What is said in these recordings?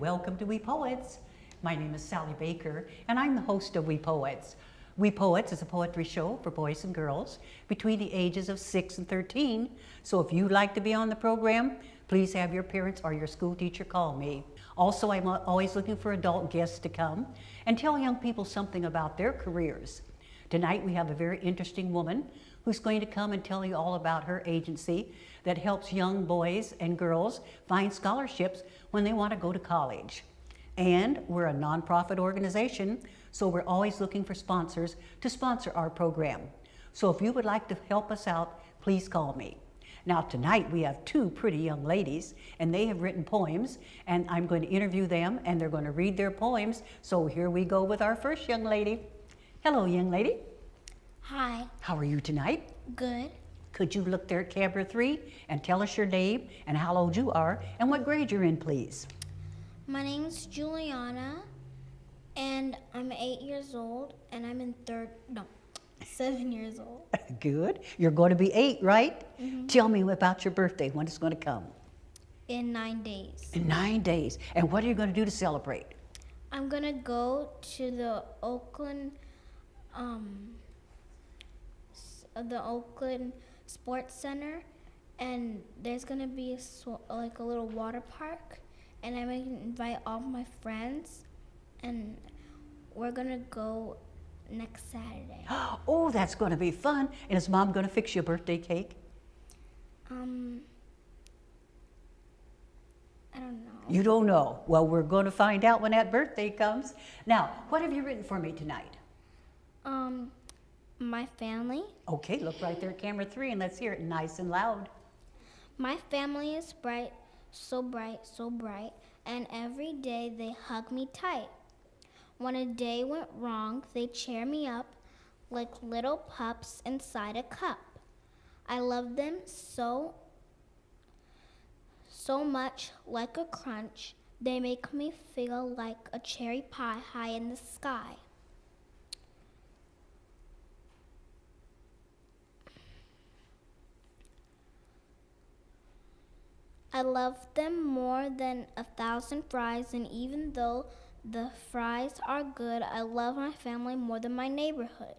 welcome to We Poets. My name is Sally Baker, and I'm the host of We Poets. We Poets is a poetry show for boys and girls between the ages of 6 and 13. So if you'd like to be on the program, please have your parents or your school teacher call me. Also, I'm always looking for adult guests to come and tell young people something about their careers. Tonight we have a very interesting woman who's going to come and tell you all about her agency that helps young boys and girls find scholarships when they want to go to college. And we're a nonprofit organization, so we're always looking for sponsors to sponsor our program. So if you would like to help us out, please call me. Now tonight we have two pretty young ladies, and they have written poems, and I'm going to interview them and they're going to read their poems. So here we go with our first young lady. Hello, young lady. Hi. How are you tonight? Good. Could you look there at camera 3 and tell us your name and how old you are and what grade you're in, please? My name's Juliana, and I'm 8 years old, and I'm in 7 years old. Good. You're going to be 8, right? Mm-hmm. Tell me about your birthday, when it's going to come. In 9 days. In 9 days. And what are you going to do to celebrate? I'm gonna go to the Oakland Sports Center, and there's gonna be a little water park, and I'm gonna invite all my friends, and we're gonna go next Saturday. Oh, that's going to be fun. And is Mom going to fix you a birthday cake? I don't know. You don't know. Well, we're going to find out when that birthday comes. Now, what have you written for me tonight? My family. Okay, look right there at camera 3 and let's hear it nice and loud. My family is bright, so bright, so bright, and every day they hug me tight. When a day went wrong, they cheer me up like little pups inside a cup. I love them so much, like a crunch. They make me feel like a cherry pie high in the sky. I love them more than 1,000 fries, and even though the fries are good, I love my family more than my neighborhood.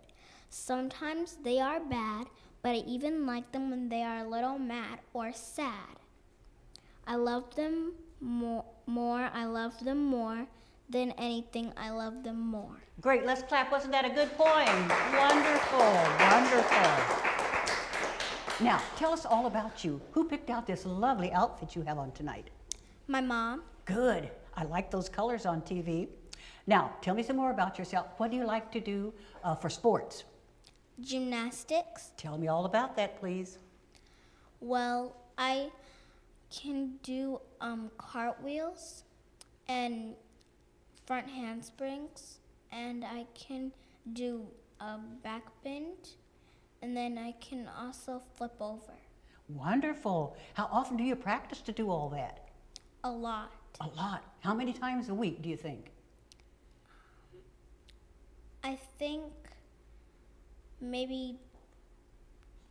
Sometimes they are bad, but I even like them when they are a little mad or sad. I love them more, I love them more than anything, I love them more. Great, let's clap. Wasn't that a good poem? Wonderful, wonderful. Now, tell us all about you. Who picked out this lovely outfit you have on tonight? My mom. Good. I like those colors on TV. Now, tell me some more about yourself. What do you like to do for sports? Gymnastics. Tell me all about that, please. Well, I can do cartwheels and front handsprings, and I can do a back bend, and then I can also flip over. Wonderful. How often do you practice to do all that? A lot. A lot. How many times a week do you think? I think maybe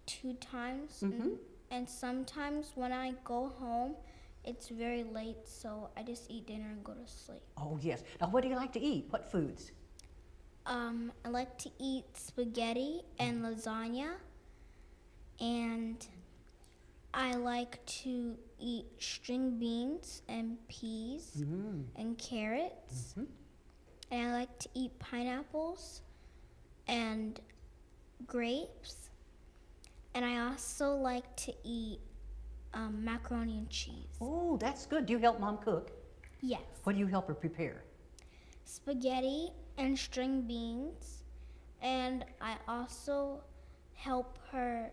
2 times. Mm-hmm. And sometimes when I go home, it's very late, so I just eat dinner and go to sleep. Oh, yes. Now, what do you like to eat? What foods? I like to eat spaghetti and lasagna, and I like to eat string beans and peas and carrots, and I like to eat pineapples and grapes, and I also like to eat macaroni and cheese. Oh, that's good. Do you help Mom cook? Yes. What do you help her prepare? Spaghetti and string beans, and I also help her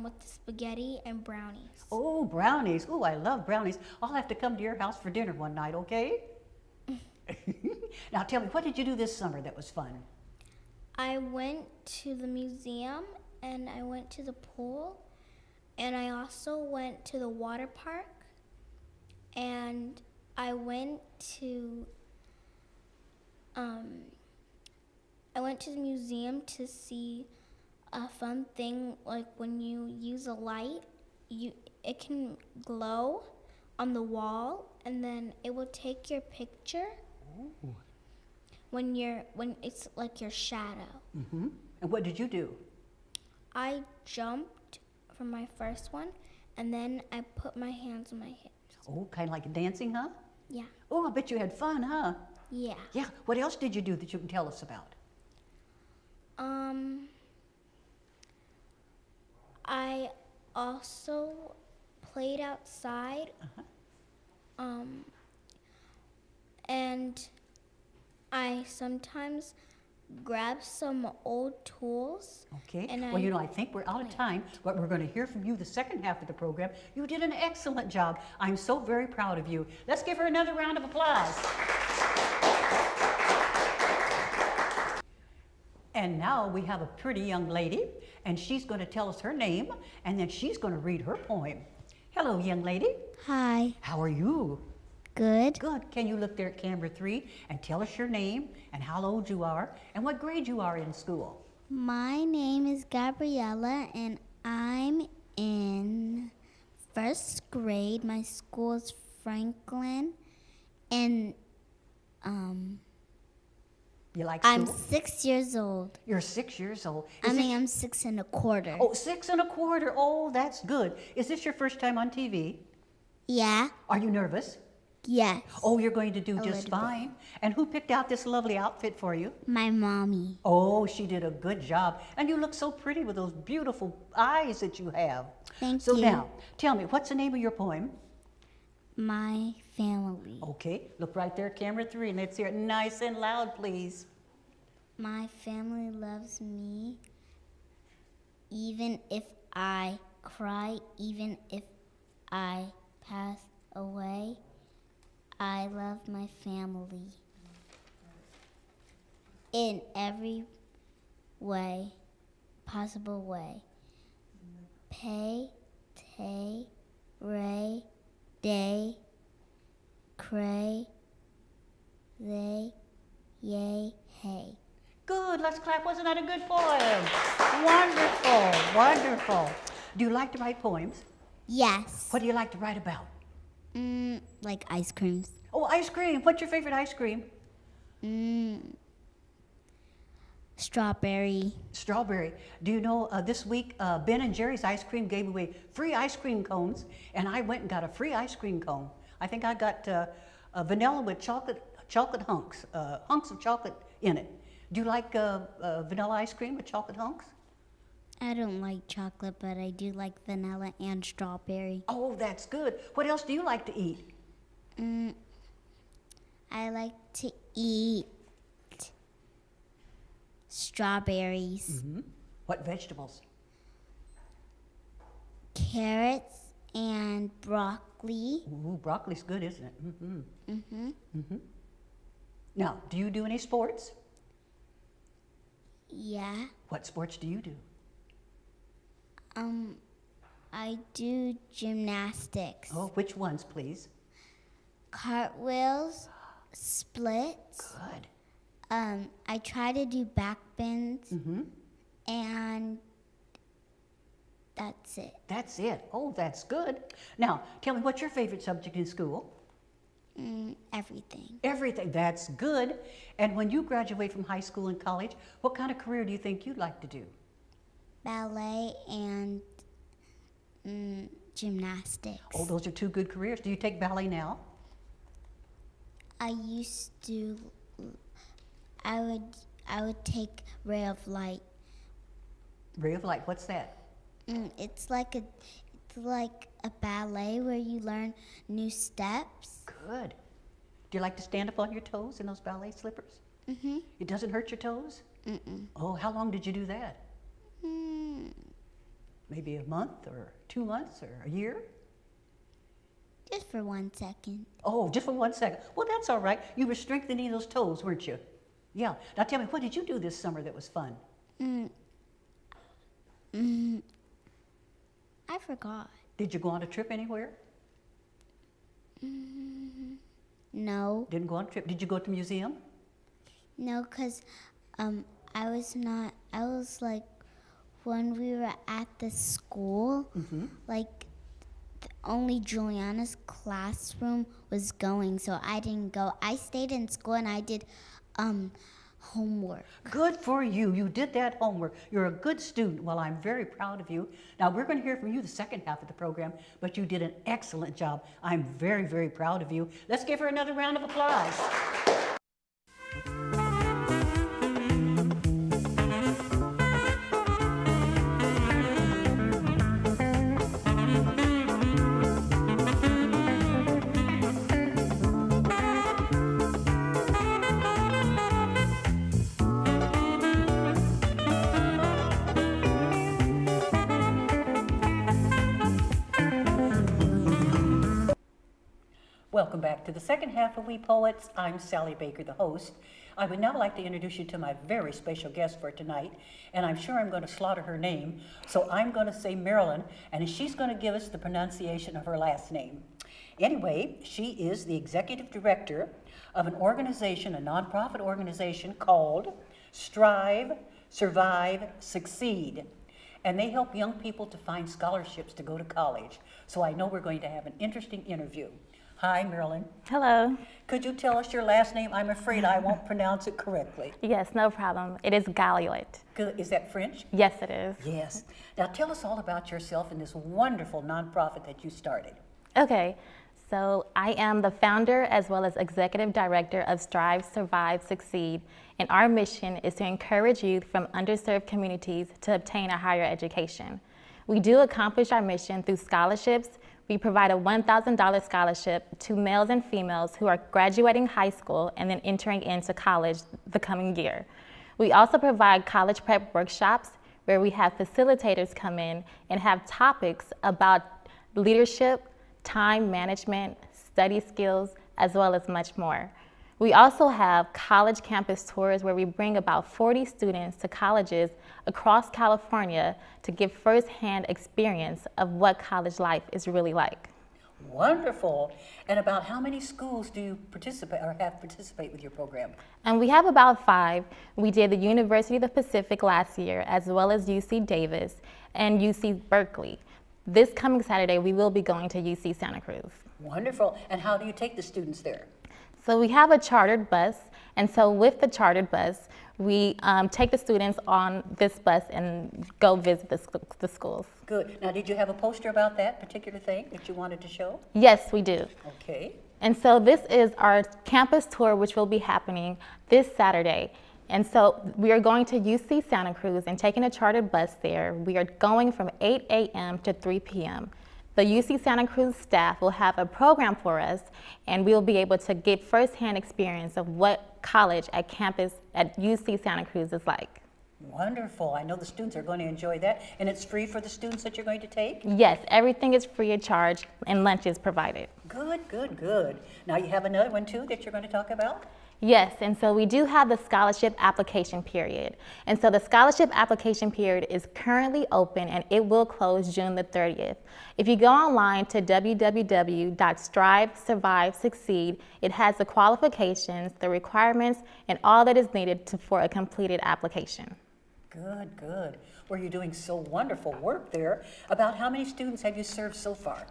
with the spaghetti and brownies. Oh, brownies. Oh, I love brownies. I'll have to come to your house for dinner one night, okay? Now tell me, what did you do this summer that was fun? I went to the museum, and I went to the pool, and I also went to the water park, and I went to the museum to see a fun thing, like when you use a light, it can glow on the wall, and then it will take your picture Oh. when it's like your shadow. Mm-hmm. And what did you do? I jumped from my first one, and then I put my hands on my hips. Oh, kind of like dancing, huh? Yeah. Oh, I bet you had fun, huh? Yeah. Yeah. What else did you do that you can tell us about? I also played outside. And I sometimes grab some old tools. Okay. And Well, I think we're out of time, but we're going to hear from you the second half of the program. You did an excellent job. I'm so very proud of you. Let's give her another round of applause. And now we have a pretty young lady, and she's going to tell us her name, and then she's going to read her poem. Hello, young lady. Hi. How are you? Good. Good. Can you look there at camera 3 and tell us your name and how old you are and what grade you are in school? My name is Gabriella, and I'm in first grade. My school is Franklin, and You like school? I'm 6 years old. You're 6 years old. I'm 6 1/4. Oh, 6 1/4. Oh, that's good. Is this your first time on TV? Yeah. Are you nervous? Yes. Oh, you're going to do just little bit. fine. And who picked out this lovely outfit for you? My mommy. Oh, she did a good job. And you look so pretty with those beautiful eyes that you have. Thank So you. now, tell me, what's the name of your poem? My family. Okay, look right there, camera 3, and let's hear it nice and loud, please. My family loves me, even if I cry, even if I pass away. I love my family in every way, possible way. Pay, tay, ray, day, cray, they, yay, hey. Good, let's clap. Wasn't that a good poem? Wonderful, wonderful. Do you like to write poems? Yes. What do you like to write about? Like ice creams. Oh, ice cream. What's your favorite ice cream? Strawberry. Strawberry. Do you know this week Ben and Jerry's Ice Cream gave away free ice cream cones, and I went and got a free ice cream cone. I think I got a vanilla with chocolate hunks, hunks of chocolate in it. Do you like vanilla ice cream with chocolate hunks? I don't like chocolate, but I do like vanilla and strawberry. Oh, that's good. What else do you like to eat? I like to eat strawberries, What vegetables? carrots, and broccoli. Ooh, broccoli's good, isn't it? Now, do you do any sports? Yeah. What sports do you do? I do gymnastics. Oh, which ones, please? Cartwheels, splits. Good. I try to do back bends, and that's it. That's it. Oh, that's good. Now, tell me, what's your favorite subject in school? Everything. Everything. That's good. And when you graduate from high school and college, what kind of career do you think you'd like to do? Ballet and gymnastics. Oh, those are two good careers. Do you take ballet now? I used to. I would take Ray of Light. Ray of Light, what's that? It's like a ballet where you learn new steps. Good. Do you like to stand up on your toes in those ballet slippers? It doesn't hurt your toes? Oh, how long did you do that? Maybe a month or 2 months or a year? Just for 1 second. Oh, just for 1 second. Well, that's all right. You were strengthening those toes, weren't you? Yeah. Now tell me, what did you do this summer that was fun? I forgot. Did you go on a trip anywhere? No. Didn't go on a trip. Did you go to the museum? No, because I was like, when we were at the school, like only Juliana's classroom was going, so I didn't go. I stayed in school and I did homework. Good for you. You did that homework. You're a good student. Well, I'm very proud of you. Now, we're going to hear from you the second half of the program, but you did an excellent job. I'm very, very proud of you. Let's give her another round of applause. Welcome back to the second half of We Poets. I'm Sally Baker, the host. I would now like to introduce you to my very special guest for tonight, and I'm sure I'm going to slaughter her name, so I'm going to say Marilyn, and she's going to give us the pronunciation of her last name. Anyway, she is the executive director of an organization, a nonprofit organization called Strive, Survive, Succeed. And they help young people to find scholarships to go to college. So I know we're going to have an interesting interview. Hi, Marilyn. Hello. Could you tell us your last name? I'm afraid I won't pronounce it correctly. Yes, no problem. It is Galliot. Good. Is that French? Yes, it is. Yes. Now tell us all about yourself and this wonderful nonprofit that you started. Okay, so I am the founder as well as executive director of Strive, Survive, Succeed, and our mission is to encourage youth from underserved communities to obtain a higher education. We do accomplish our mission through scholarships. We provide a $1,000 scholarship to males and females who are graduating high school and then entering into college the coming year. We also provide college prep workshops where we have facilitators come in and have topics about leadership, time management, study skills, as well as much more. We also have college campus tours where we bring about 40 students to colleges across California to give firsthand experience of what college life is really like. Wonderful. And about how many schools do you participate with your program? And we have about 5. We did the University of the Pacific last year, as well as UC Davis and UC Berkeley. This coming Saturday, we will be going to UC Santa Cruz. Wonderful. And how do you take the students there? So we have a chartered bus, and so with the chartered bus, we take the students on this bus and go visit the schools. Good. Now, did you have a poster about that particular thing that you wanted to show? Yes, we do. Okay. And so this is our campus tour, which will be happening this Saturday. And so we are going to UC Santa Cruz and taking a chartered bus there. We are going from 8 a.m. to 3 p.m. The UC Santa Cruz staff will have a program for us, and we'll be able to get firsthand experience of what college at campus at UC Santa Cruz is like. Wonderful. I know the students are going to enjoy that. And it's free for the students that you're going to take? Yes, everything is free of charge, and lunch is provided. Good, good, good. Now you have another one too that you're going to talk about? Yes, and so we do have the scholarship application period. And so the scholarship application period is currently open and it will close June the 30th. If you go online to www.strivesurvivesucceed, it has the qualifications, the requirements, and all that is needed for a completed application. Good, good. Well, you're doing so wonderful work there. About how many students have you served so far?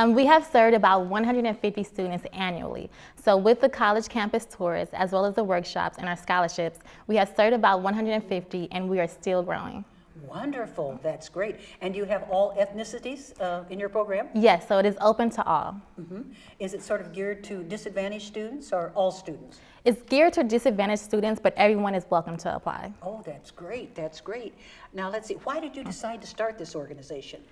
We have served about 150 students annually. So with the college campus tours, as well as the workshops and our scholarships, we have served about 150 and we are still growing. Wonderful, that's great. And you have all ethnicities in your program? Yes, so it is open to all. Mm-hmm. Is it sort of geared to disadvantaged students or all students? It's geared to disadvantaged students, but everyone is welcome to apply. Oh, that's great, that's great. Now let's see, why did you decide to start this organization?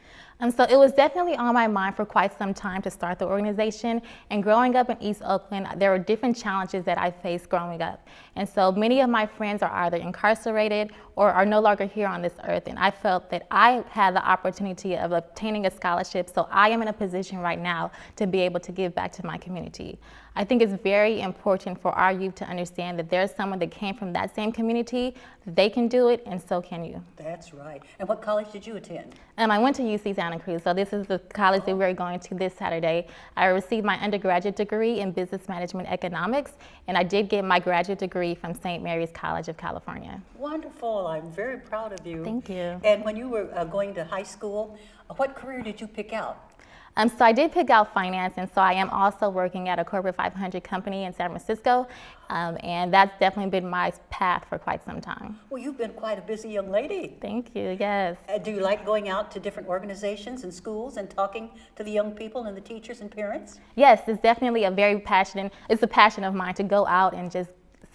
So it was definitely on my mind for quite some time to start the organization. And growing up in East Oakland, there were different challenges that I faced growing up. And so many of my friends are either incarcerated or are no longer here on this earth. And I felt that I had the opportunity of obtaining a scholarship, so I am in a position right now to be able to give back to my community. I think it's very important for our youth to understand that there's someone that came from that same community, they can do it, and so can you. That's right. And what college did you attend? I went to UC Santa Cruz, so this is the college that we're going to this Saturday. I received my undergraduate degree in business management economics, and I did get my graduate degree from St. Mary's College of California. Wonderful. I'm very proud of you. Thank you. And when you were going to high school, what career did you pick out? So I did pick out finance, and so I am also working at a corporate 500 company in San Francisco, and that's definitely been my path for quite some time. Well, you've been quite a busy young lady. Thank you, yes. Do you like going out to different organizations and schools and talking to the young people and the teachers and parents? Yes, it's definitely it's a passion of mine to go out and just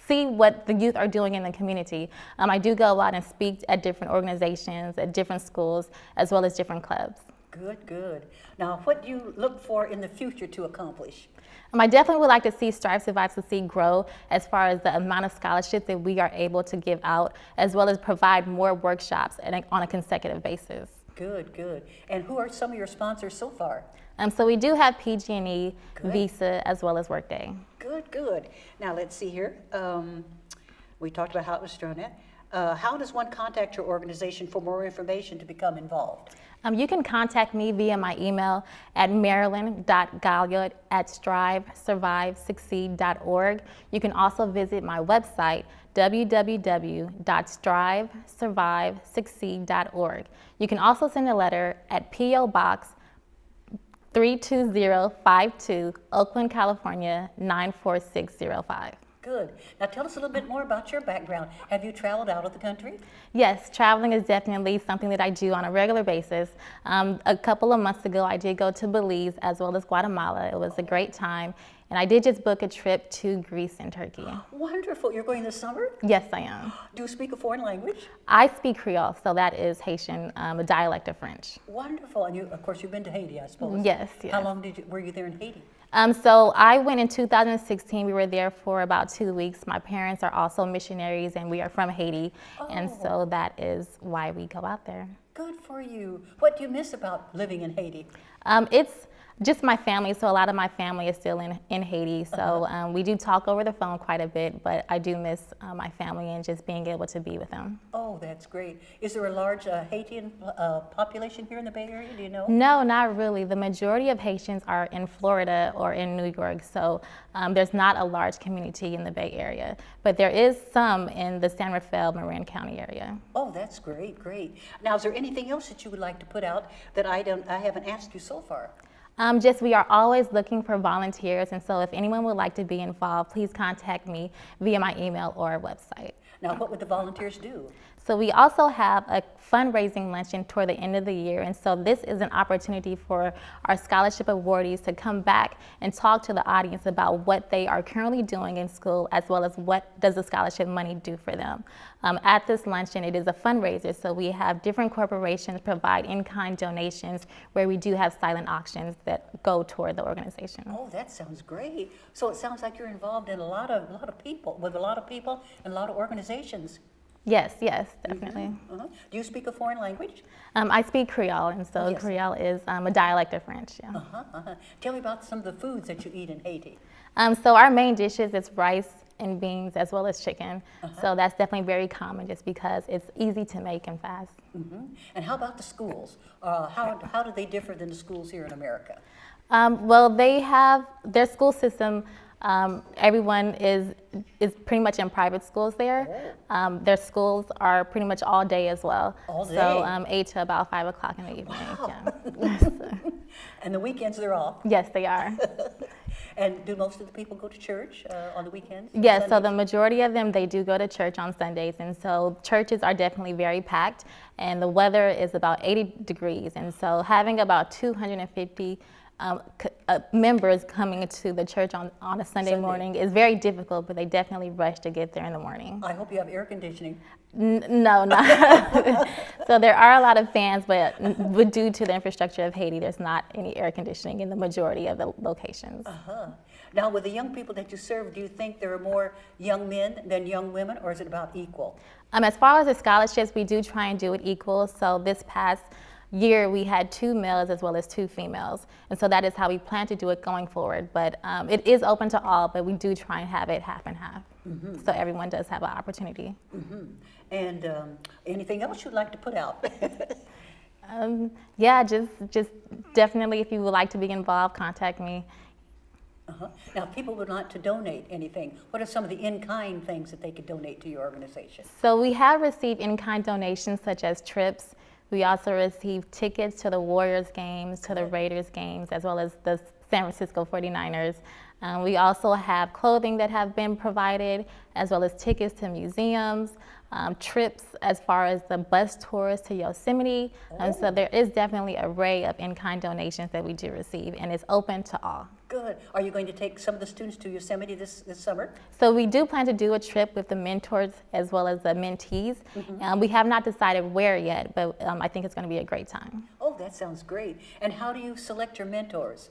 see what the youth are doing in the community. I do go out and speak at different organizations, at different schools, as well as different clubs. Good, good. Now, what do you look for in the future to accomplish? I definitely would like to see Strive, Survive, Succeed grow as far as the amount of scholarships that we are able to give out, as well as provide more workshops on a consecutive basis. Good, good. And who are some of your sponsors so far? So we do have PG&E, Good. Visa, as well as Workday. Good, good. Now, let's see here. We talked about how it was thrown at. How does one contact your organization for more information to become involved? You can contact me via my email at marilyn.galliard@strivesurvivesucceed.org. You can also visit my website, www.strivesurvivesucceed.org. You can also send a letter at P.O. Box 32052, Oakland, California, 94605. Good. Now tell us a little bit more about your background. Have you traveled out of the country? Yes, traveling is definitely something that I do on a regular basis. A couple of months ago, I did go to Belize as well as Guatemala. It was a great time. And I did just book a trip to Greece and Turkey. Wonderful. You're going this summer? Yes, I am. Do you speak a foreign language? I speak Creole, so that is Haitian, a dialect of French. Wonderful. And of course, you've been to Haiti, I suppose. Yes, yes. How long were you there in Haiti? So I went in 2016. We were there for about 2 weeks. My parents are also missionaries, and we are from Haiti, and so that is why we go out there. Good for you. What do you miss about living in Haiti? It's just my family, so a lot of my family is still in Haiti, so we do talk over the phone quite a bit, but I do miss my family and just being able to be with them. Oh, that's great. Is there a large Haitian population here in the Bay Area? Do you know? No, not really. The majority of Haitians are in Florida or in New York, so there's not a large community in the Bay Area, but there is some in the San Rafael, Marin County area. Oh, that's great, great. Now, is there anything else that you would like to put out that I haven't asked you so far? We are always looking for volunteers, and so if anyone would like to be involved, please contact me via my email or website. Now, what would the volunteers do? So we also have a fundraising luncheon toward the end of the year, and so this is an opportunity for our scholarship awardees to come back and talk to the audience about what they are currently doing in school, as well as what does the scholarship money do for them. At this luncheon, it is a fundraiser, so we have different corporations provide in-kind donations where we do have silent auctions that go toward the organization. Oh, that sounds great. So it sounds like you're involved in a lot of people and a lot of organizations. Yes, yes, definitely. Do you speak a foreign language? I speak Creole, and so Yes. Creole is a dialect of French. Yeah. Tell me about some of the foods that you eat in Haiti. So our main dishes is rice and beans as well as chicken. So that's definitely very common just because it's easy to make and fast. And how about the schools? How do they differ than the schools here in America? Well, they have their school system. Everyone is pretty much in private schools there. Their schools are pretty much all day as well. All day? So 8 to about 5 o'clock in the evening. Wow. Yeah. And the weekends they're off. Yes, they are. And do most of the people go to church on the weekends? Yes, so Sundays? the majority of them, they do go to church on Sundays, and so churches are definitely very packed, and the weather is about 80 degrees, and so having about 250 members coming to the church on a Sunday morning is very difficult, but they definitely rush to get there in the morning. I hope you have air conditioning. No, not. So there are a lot of fans, but due to the infrastructure of Haiti, there's not any air conditioning in the majority of the locations. Now, with the young people that you serve, do you think there are more young men than young women, or is it about equal? As far as the scholarships, we do try and do it equal. So this past year, we had 2 males as well as 2 females. And so that is how we plan to do it going forward. But it is open to all, but we do try and have it half and half. So everyone does have an opportunity. And anything else you'd like to put out? Yeah, just definitely if you would like to be involved, contact me. Now, if people would like to donate anything, what are some of the in-kind things that they could donate to your organization? So we have received in-kind donations such as trips, We also receive tickets to the Warriors games, to the Raiders games, as well as the San Francisco 49ers. We also have clothing that have been provided, as well as tickets to museums, trips as far as the bus tours to Yosemite. So there is definitely an array of in-kind donations that we do receive, and it's open to all. Good. Are you going to take some of the students to Yosemite this summer? So we do plan to do a trip with the mentors as well as the mentees. We have not decided where yet, but I think it's going to be a great time. Oh, that sounds great. And how do you select your mentors?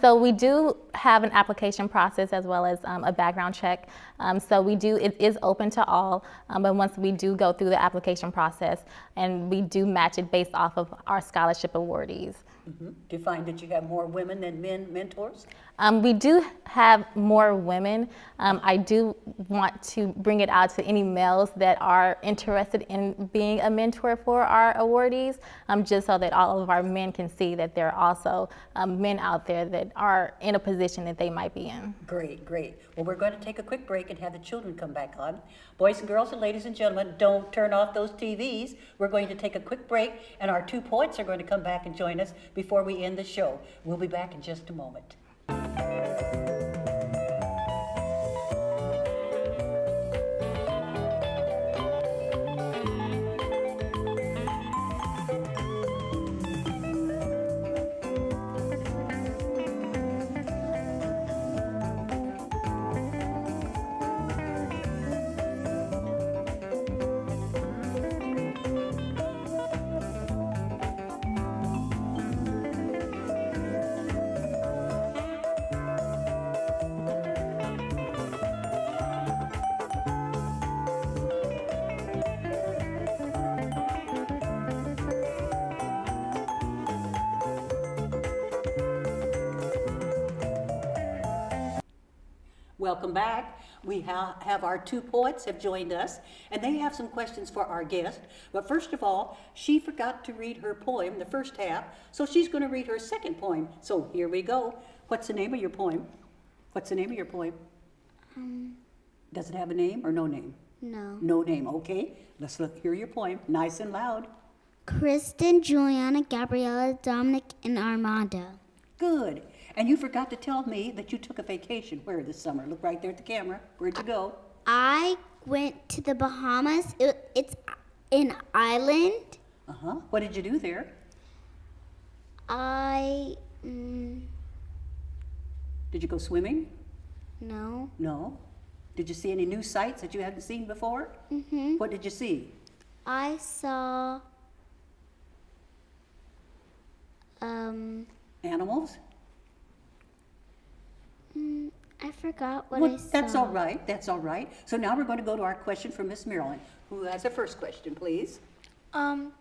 So we do have an application process as well as a background check. So it is open to all, but once we do go through the application process, and we do match it based off of our scholarship awardees. Do you find that you have more women than men mentors? We do have more women. I do want to bring it out to any males that are interested in being a mentor for our awardees, just so that all of our men can see that there are also men out there that are in a position that they might be in. Great, great. Well, we're going to take a quick break and have the children come back on. Boys and girls and ladies and gentlemen, don't turn off those TVs. We're going to take a quick break, and our 2 poets are going to come back and join us before we end the show. We'll be back in just a moment. Welcome back. We have our 2 poets have joined us, and they have some questions for our guest. But first of all, she forgot to read her poem, the first half, so she's going to read her second poem. So here we go. What's the name of your poem? What's the name of your poem? Does it have a name or no name? No. No name. Okay. Let's hear your poem, nice and loud. Kristen, Juliana, Gabriella, Dominic, and Armando. Good. And you forgot to tell me that you took a vacation. Where this summer? Look right there at the camera. Where'd you go? I went to the Bahamas. It's an island. What did you do there? I, Did you go swimming? no. No. Did you see any new sights that you hadn't seen before? What did you see? I saw, Animals? I forgot what Well, I saw. that's all right. That's all right. So now we're going to go to our question from Miss Marilyn, who has the first question, please. How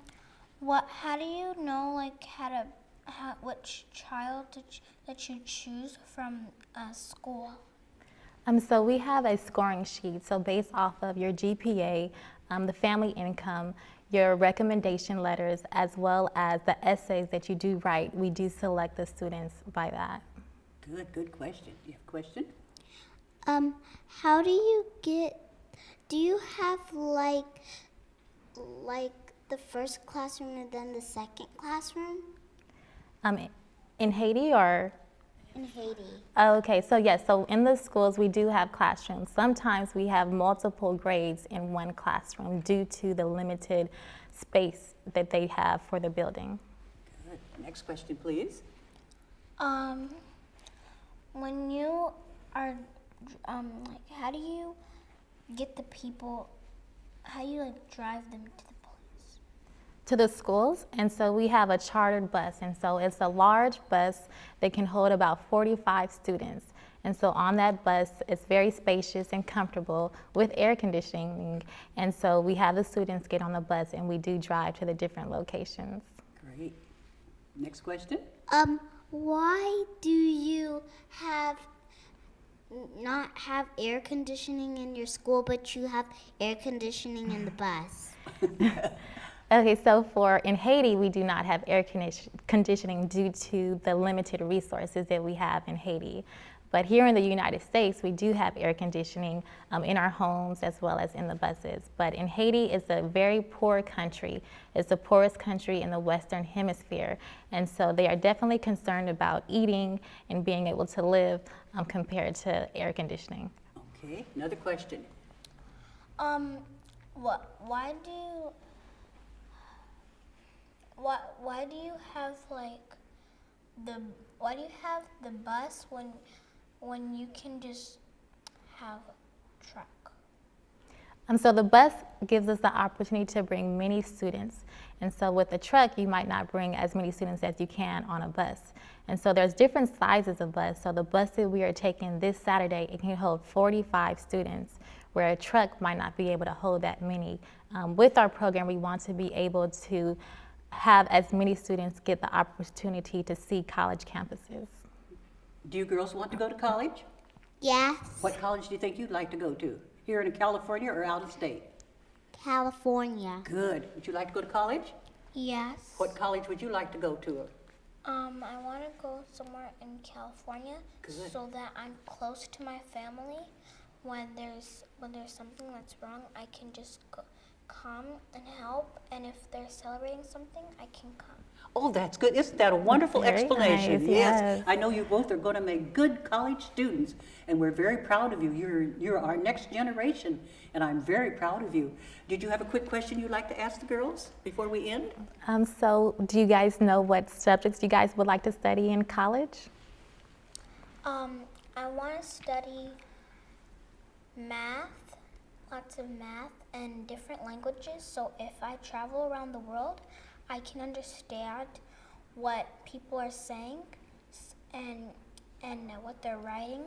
do you know, like, which child that you choose from school? So we have a scoring sheet. So based off of your GPA, the family income, your recommendation letters, as well as the essays that you do write, we do select the students by that. Good question. You have a question? How do you have like the first classroom and then the second classroom? In Haiti or? In Haiti. Oh, okay, so yes, so in the schools we do have classrooms. Sometimes we have multiple grades in one classroom due to the limited space that they have for the building. Good. Next question, please. When you are, how do you get the people, how do you, drive them to the place? To the schools, and so we have a chartered bus, and so it's a large bus that can hold about 45 students. And so on that bus, it's very spacious and comfortable with air conditioning. And so we have the students get on the bus and we do drive to the different locations. Great. Next question. Why do you not have air conditioning in your school, but you have air conditioning in the bus? Okay, so in Haiti, we do not have air conditioning due to the limited resources that we have in Haiti. But here in the United States, we do have air conditioning in our homes as well as in the buses. But in Haiti, it's a very poor country. It's the poorest country in the Western Hemisphere. And so they are definitely concerned about eating and being able to live compared to air conditioning. Okay, another question. Why do you have the bus when you can just have a truck? So the bus gives us the opportunity to bring many students. And so with the truck, you might not bring as many students as you can on a bus. And so there's different sizes of bus. So the bus that we are taking this Saturday, it can hold 45 students, where a truck might not be able to hold that many. With our program, we want to be able to have as many students get the opportunity to see college campuses. Do you girls want to go to college? Yes. What college do you think you'd like to go to? Here in California or out of state? California. Good. Would you like to go to college? Yes. What college would you like to go to? I want to go somewhere in California Good. so that I'm close to my family. When there's something that's wrong, I can just come and help, and if they're celebrating something, I can come. Oh, that's good. Isn't that a wonderful Very explanation? nice, yes. I know you both are going to make good college students, and we're very proud of you. You're our next generation, and I'm very proud of you. Did you have a quick question you'd like to ask the girls before we end? So do you guys know what subjects you guys would like to study in college? I want to study math, lots of math and different languages, so if I travel around the world, I can understand what people are saying and what they're writing.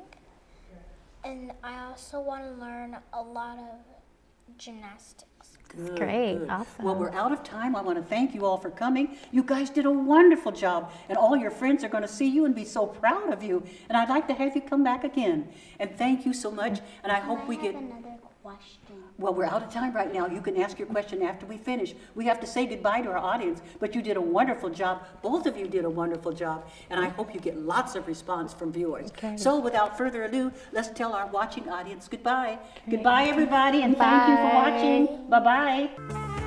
And I also want to learn a lot of gymnastics. Good, Great, good. awesome. Well, we're out of time. I want to thank you all for coming. You guys did a wonderful job, and all your friends are going to see you and be so proud of you. And I'd like to have you come back again. And thank you so much. And I hope we get. Another question. Well, we're out of time right now. You can ask your question after we finish. We have to say goodbye to our audience, but you did a wonderful job. Both of you did a wonderful job, and I hope you get lots of response from viewers. Okay. So without further ado, let's tell our watching audience goodbye. Goodbye, everybody, and thank you for Bye. watching. Bye-bye.